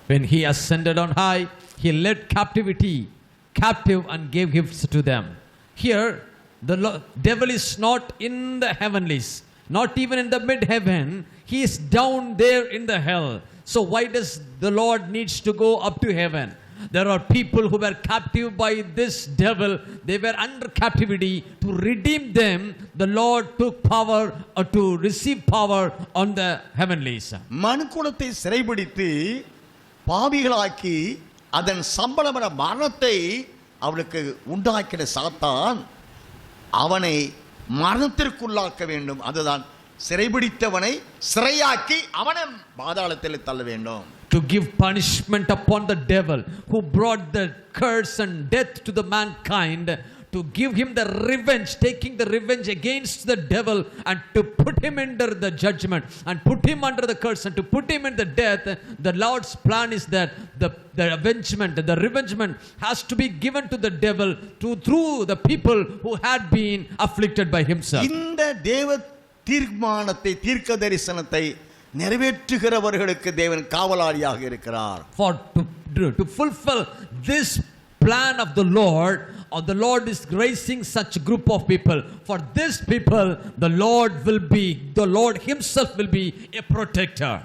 When he ascended on high, he led captivity captive and gave gifts to them. Here, the devil is not in the heavenlies, not even in the mid-heaven. He is down there in the hell. So why does the Lord needs to go up to heaven? There are people who were captive by this devil. They were under captivity. To redeem them, the Lord took power to receive power on the heavenlies. மனுக்குலத்தை சிறைபிடித்து பாவிகளாக்கி அதன் சம்பளமான மரணத்தை அவனுக்கு உண்டாக்கின சாத்தான் அவனை மரணத்திற்குள்ளாக்க வேண்டும். அதுதான் சிறைபிடித்தவனை சிறையாக்கி அவனை பாதாளத்தில் தள்ள வேண்டும். To give punishment upon the devil who brought the curse and death to the mankind, to give him the revenge, taking the revenge against the devil, and to put him under the judgment and put him under the curse and to put him in the death. The Lord's plan is that the avengement, the revengement has to be given to the devil through the people who had been afflicted by himself. இந்த தேவ தீர்மானத்தை, தீர்க்க தரிசனத்தை நிறைவேற்றுகிறவர்களுக்கு தேவன் காவலாளியாக இருக்கிறார். For to fulfill this plan of the Lord is raising such group of people. For this people, the Lord himself will be a protector.